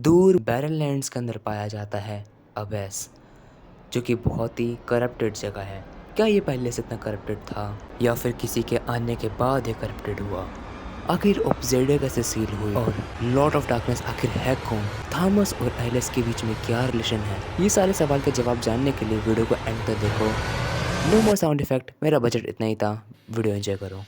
दूर बैरन लैंड्स के अंदर पाया जाता है अबेस, जो कि बहुत ही करप्टेड जगह है। क्या ये पहले से इतना करप्टेड था या फिर किसी के आने के बाद ये करप्टेड हुआ? आखिर ऑब्सिडिया कैसे सील हुई और लॉर्ड ऑफ डार्कनेस आखिर है कौन? थॉमस और एलिस के बीच में क्या रिलेशन है? ये सारे सवाल के जवाब जानने के लिए वीडियो को एंड तक देखो। नो मोर साउंड इफेक्ट, मेरा बजट इतना ही था, वीडियो एंजॉय करो।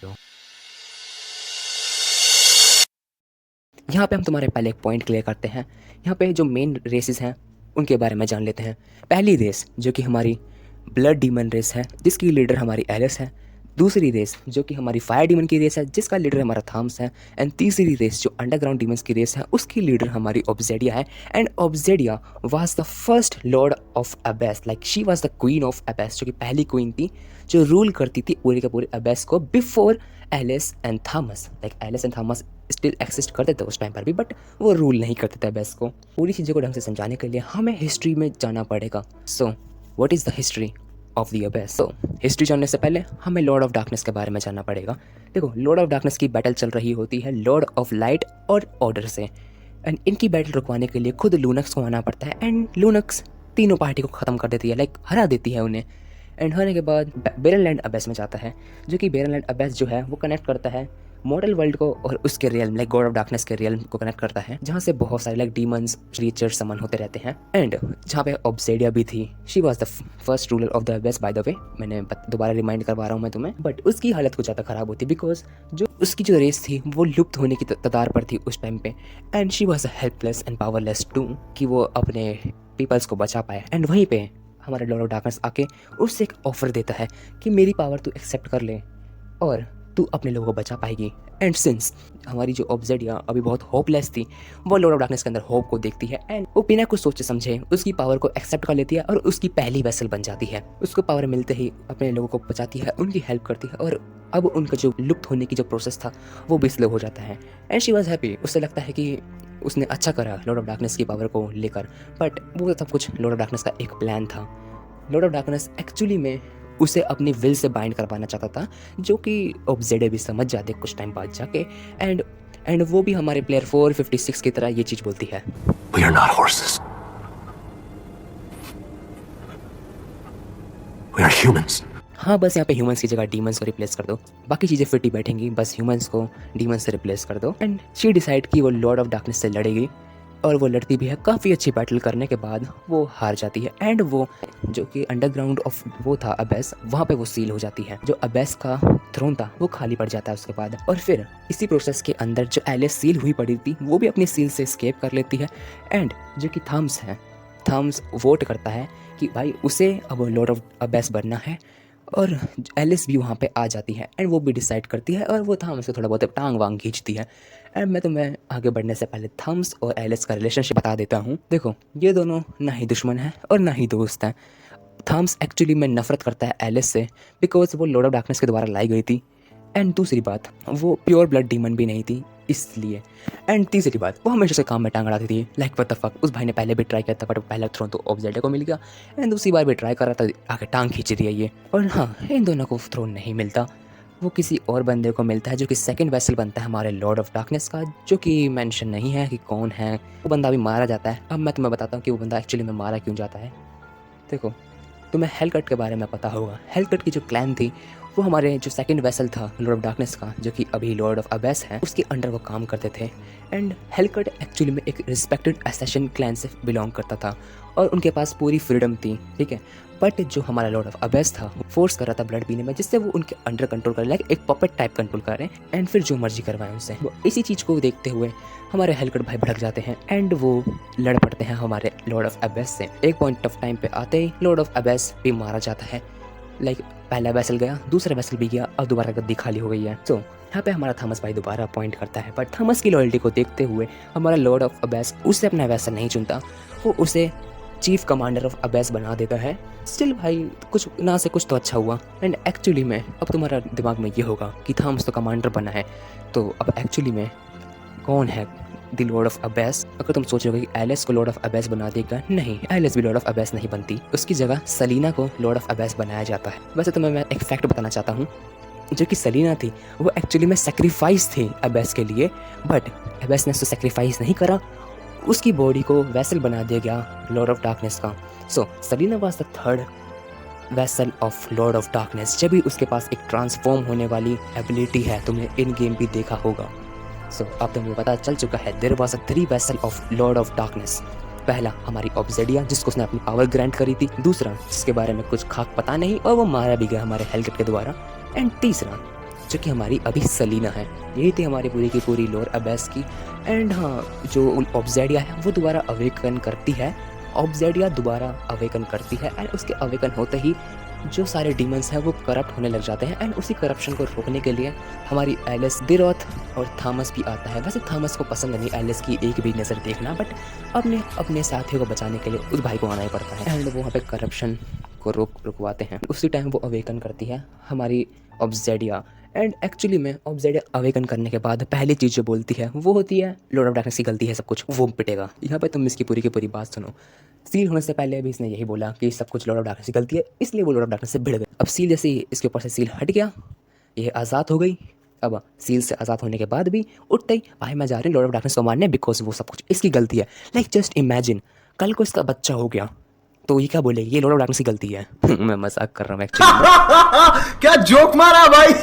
यहाँ पे हम तुम्हारे पहले एक पॉइंट क्लियर करते हैं। यहाँ पे जो मेन रेसेस हैं उनके बारे में जान लेते हैं। पहली रेस जो कि हमारी ब्लड डीमन रेस है, जिसकी लीडर हमारी एलिस है। दूसरी रेस जो कि हमारी फायर डीमन की रेस है, जिसका लीडर हमारा थॉमस है। एंड तीसरी रेस जो अंडरग्राउंड डीमंस की रेस है, उसकी लीडर हमारी ऑब्सिडिया है। And Obsidia was the first lord of abyss, like she was the queen of abyss, जो कि पहली क्वीन थी जो रूल करती थी पूरे के पूरे अबेस को before Alice and Thomas. Like Alice and Thomas still exist करते थे उस टाइम पर भी, बट वो रूल नहीं करते थे अबेस को। पूरी चीज़ों को ढंग से समझाने के लिए हमें हिस्ट्री में जाना पड़ेगा। So what is the history of the abyss? तो हिस्ट्री जानने से पहले हमें लॉर्ड ऑफ डार्कनेस के बारे में जानना पड़ेगा। देखो, लॉर्ड ऑफ डार्कनेस की बैटल चल रही होती है लॉर्ड ऑफ लाइट और ऑर्डर से। एंड इनकी बैटल रुकवाने के लिए खुद लूनक्स को आना पड़ता है। एंड लूनक्स तीनों पार्टी को ख़त्म कर देती है, लाइक हरा देती है उन्हें। एंड होने के बाद बेरनलैंड अबेस में जाता है, जो कि बेरनलैंड अबेस जो है वो कनेक्ट करता है मॉडल वर्ल्ड को और उसके realm, like God of darkness के रियल्म को कनेक्ट करता है, जहाँ से बहुत सारे लाइक डीमंस, क्रीचर्स समन होते रहते हैं। एंड जहाँ पे ऑब्सिडिया भी थी, she was the first ruler of the abyss, by the way. मैंने दोबारा रिमाइंड करवा रहा हूँ मैं तुम्हें। बट उसकी हालत कुछ ज़्यादा खराब होती बिकॉज जो उसकी जो रेस थी वो लुप्त होने की कगार पर थी उस टाइम पे। And she was helpless and powerless too, कि वो अपने पीपल्स को बचा पाए। एंड वहीं पे हमारा लॉर्ड ऑफ डार्कनेस आके उससे एक ऑफर देता है कि मेरी पावर तू एक्सेप्ट कर ले और तू अपने लोगों को बचा पाएगी। एंड सिंस हमारी जो ऑब्सिडिया अभी बहुत होपलेस थी, वो लॉर्ड ऑफ डार्कनेस के अंदर होप को देखती है। एंड वो बिना कुछ सोचे समझे उसकी पावर को एक्सेप्ट कर लेती है और उसकी पहली वेसल बन जाती है। उसको पावर मिलते ही अपने लोगों को बचाती है, उनकी हेल्प करती है, और अब उनका जो लुप्त होने की जो प्रोसेस था वो भी स्लो हो जाता है। And she was happy. उससे लगता है कि उसने अच्छा करा लॉर्ड ऑफ डार्कनेस की पावर को लेकर। बट वो सब कुछ लॉर्ड ऑफ डार्कनेस का एक प्लान था। लॉर्ड ऑफ डार्कनेस एक्चुअली में उसे अपनी विल से बाइंड करवाना चाहता था, जो कि ऑब्सिडिया भी समझ जाते कुछ टाइम बाद जाके। एंड वो भी हमारे प्लेयर 456 की तरह ये चीज़ बोलती है, We are not horses. We are humans. हाँ बस यहाँ पे ह्यूमंस की जगह डीमंस को रिप्लेस कर दो, बाकी चीज़ें फिट ही बैठेंगी, बस ह्यूमंस को डीमंस से रिप्लेस कर दो। एंड शी डिसाइड कि वो लॉर्ड ऑफ डार्कनेस से लड़ेगी, और वो लड़ती भी है। काफ़ी अच्छी बैटल करने के बाद वो हार जाती है। एंड वो जो कि अंडरग्राउंड ऑफ वो था अबेस, वहाँ पे वो सील हो जाती है। जो अबेस का थ्रोन था वो खाली पड़ जाता है उसके बाद। और फिर इसी प्रोसेस के अंदर जो एलिस सील हुई पड़ी थी वो भी अपनी सील से एस्केप कर लेती है। एंड जो कि थॉमस है, थॉमस वोट करता है कि भाई उसे अब लॉर्ड ऑफ अबेस बनना है, और एलिस भी वहाँ पे आ जाती है। एंड वो भी डिसाइड करती है, और वो थॉमस को थोड़ा बहुत टांग वांग खींचती है। एंड मैं तुम्हें आगे बढ़ने से पहले थॉमस और एलिस का रिलेशनशिप बता देता हूँ। देखो, ये दोनों ना ही दुश्मन हैं और ना ही दोस्त हैं। थॉमस एक्चुअली में नफरत करता है एलिस से बिकॉज वो लॉर्ड ऑफ डार्कनेस के द्वारा लाई गई थी। एंड दूसरी बात, वो प्योर ब्लड डीमन भी नहीं थी इसलिए। एंड तीसरी बात, वो हमेशा से काम में टांग अड़ाती थी, लाइक व्हाट द फक। उस भाई ने पहले भी ट्राई किया था बट पहला थ्रोन तो ऑब्सिडिया को मिल गया। एंड दूसरी बार भी ट्राई कर रहा था, आगे टांग खींच रही है ये। और हाँ, इन दोनों को थ्रोन नहीं मिलता, वो किसी और बंदे को मिलता है जो कि सेकंड वेसल बनता है हमारे लॉर्ड ऑफ डार्कनेस का, जो कि मेंशन नहीं है कि कौन है। वो बंदा भी मारा जाता है। अब मैं तुम्हें बताता हूँ कि वो बंदा एक्चुअली में मारा क्यों जाता है। देखो, तुम्हें हेलकट के बारे में पता होगा। हेलकट की जो क्लैन थी वो हमारे जो सेकंड वेसल था लॉर्ड ऑफ डार्कनेस का, जो कि अभी लॉर्ड ऑफ अबेस है, उसके अंडर वो काम करते थे। एंड हेलकट एक्चुअली में एक रिस्पेक्टेड असैसिन क्लैन से बिलोंग करता था और उनके पास पूरी फ्रीडम थी, ठीक है। बट जो हमारा लॉर्ड ऑफ अबेस था वो फोर्स कर रहा था ब्लड पीने में, जिससे वो उनके अंडर कंट्रोल कर, लाइक एक पपेट टाइप कंट्रोल कर रहे हैं। एंड फिर जो मर्जी करवाएं उनसे। वो इसी चीज़ को देखते हुए हमारे हेलकट भाई भड़क जाते हैं एंड वो लड़ पड़ते हैं हमारे लॉर्ड ऑफ अबेस से। एक पॉइंट ऑफ टाइम पे आते ही लॉर्ड ऑफ अबेस भी मारा जाता है। लाइक पहला वेसल गया, दूसरा वेसल भी गया, अब दोबारा गद्दी खाली हो गई है। तो यहाँ पे हमारा थॉमस भाई दोबारा अपॉइंट करता है, बट थॉमस की लॉयल्टी को देखते हुए हमारा लॉर्ड ऑफ अबेस उससे अपना वेसल नहीं चुनता, वो उसे चीफ कमांडर ऑफ अबेस बना देता है। स्टिल भाई कुछ ना से कुछ तो अच्छा हुआ। एंड एक्चुअली में अब तुम्हारा दिमाग में ये होगा कि थॉमस तो कमांडर बना है, तो अब एक्चुअली में कौन है द लॉर्ड ऑफ अबेस? अगर तुम सोचोगे कि एलिस को लॉर्ड ऑफ अबेस बना देगा, नहीं, एलिस भी लॉर्ड ऑफ अबेस नहीं बनती। उसकी जगह सलीना को लॉर्ड ऑफ अबेस बनाया जाता है। वैसे तुम्हें मैं एक फैक्ट बताना चाहता हूँ, जो कि सलीना थी वो एक्चुअली में सेक्रीफाइस थी अबेस के लिए, बट अबेस ने उसको सेक्रीफाइस नहीं करा, उसकी बॉडी को वेसल बना दिया गया लॉर्ड ऑफ डार्कनेस का। So Selina was the third vessel of lord of darkness. जब भी उसके पास एक ट्रांसफॉर्म होने वाली एबिलिटी है, तुमने इन गेम भी देखा होगा। सो अब तुम्हें पता चल चुका है, there was a 3 vessel of lord of darkness. पहला हमारी ऑब्जेडिया, जिसको उसने अपनी पावर ग्रांट करी थी। दूसरा, जिसके बारे में कुछ खास पता नहीं और वो मारा भी गया हमारे हेलकट के द्वारा। एंड तीसरा, जो कि हमारी अभी सलीना है। यही थी हमारी पूरी की पूरी लोर अबेस की। एंड हाँ, जो ऑब्जेडिया है वो दोबारा अवेकन करती है। ऑब्जेडिया दोबारा अवेकन करती है एंड उसके अवेकन होते ही जो सारे डीमंस हैं वो करप्ट होने लग जाते हैं। एंड उसी करप्शन को रोकने के लिए हमारी एलिस, दिरोथ और थॉमस भी आता है। वैसे थॉमस को पसंद नहीं एलिस की एक भी नज़र देखना, बट अपने साथियों को बचाने के लिए उस भाई को आना ही पड़ता है। एंड वो वहाँ पे करप्शन को रुकवाते हैं। उसी टाइम वो अवेकन करती है हमारी ऑब्जेडिया। एंड एक्चुअली में ऑब्जेडिया अवेकन करने के बाद पहली चीज़ जो बोलती है वो होती है, लॉर्ड ऑफ डार्कनेस की गलती है, सब कुछ वो पिटेगा। यहाँ पे तुम इसकी पूरी की पूरी बात सुनो। सील होने से पहले भी इसने यही बोला कि सब कुछ लॉर्ड ऑफ डार्कनेस की गलती है, इसलिए वो लॉर्ड ऑफ डार्कनेस से भिड़ गए। अब सील जैसे ही इसके ऊपर से सील हट गया, ये आज़ाद हो गई। अब सील से आज़ाद होने के बाद भी उठते ही भाई मैं जा रही हूँ लॉर्ड ऑफ डार्कनेस को मारने, बिकॉज वो सब कुछ इसकी गलती है। लाइक जस्ट इमेजिन, कल को इसका बच्चा हो गया तो ये क्या बोलेगी, ये लॉर्ड ऑफ डार्कनेस की गलती है। मैं मजाक कर रहा हूँ एक्चुअली। क्या जोक मारा भाई।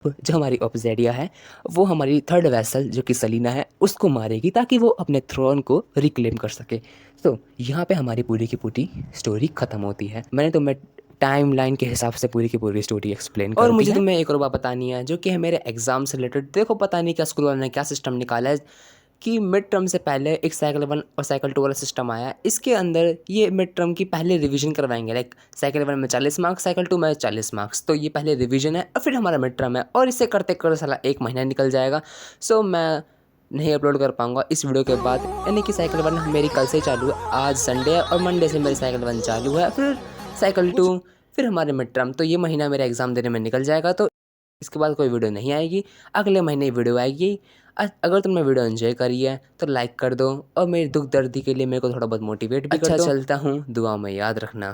जो हमारी ऑब्जेडिया है वो हमारी थर्ड वेसल जो कि सलीना है उसको मारेगी ताकि वो अपने थ्रोन को रिक्लेम कर सके। तो यहाँ पे हमारी पूरी की पूरी स्टोरी खत्म होती है। मैंने तुम्हें टाइम लाइन के हिसाब से पूरी की पूरी स्टोरी एक्सप्लेन कर दी है। और मुझे तुम्हें एक और बात बतानी है जो कि है मेरे एग्जाम से रिलेटेड। देखो पता नहीं क्या स्कूल वालों ने क्या सिस्टम निकाला है कि मिड टर्म से पहले एक साइकिल 1 और साइकिल 2 वाला सिस्टम आया है। इसके अंदर ये मिड टर्म की पहले रिवीजन करवाएंगे। लाइक साइकिल 1 में 40 मार्क्स, साइकिल 2 में 40 मार्क्स। तो ये पहले रिवीजन है और फिर हमारा मिड टर्म है, और इसे करते करते साला 1 महीना निकल जाएगा। सो मैं नहीं अपलोड कर पाऊंगा इस वीडियो के बाद। यानी कि साइकिल 1 मेरी कल से चालू है, आज संडे है और मंडे से मेरी साइकिल 1 चालू है, फिर साइकिल 2, फिर हमारे मिड टर्म। तो ये महीना मेरा एग्ज़ाम देने में निकल जाएगा। तो इसके बाद कोई वीडियो नहीं आएगी, अगले महीने वीडियो आएगी। अगर तुमने वीडियो एंजॉय करी है तो लाइक कर दो और मेरी दुख दर्दी के लिए मेरे को थोड़ा बहुत मोटिवेट भी कर दो। चलता हूँ, दुआ में याद रखना।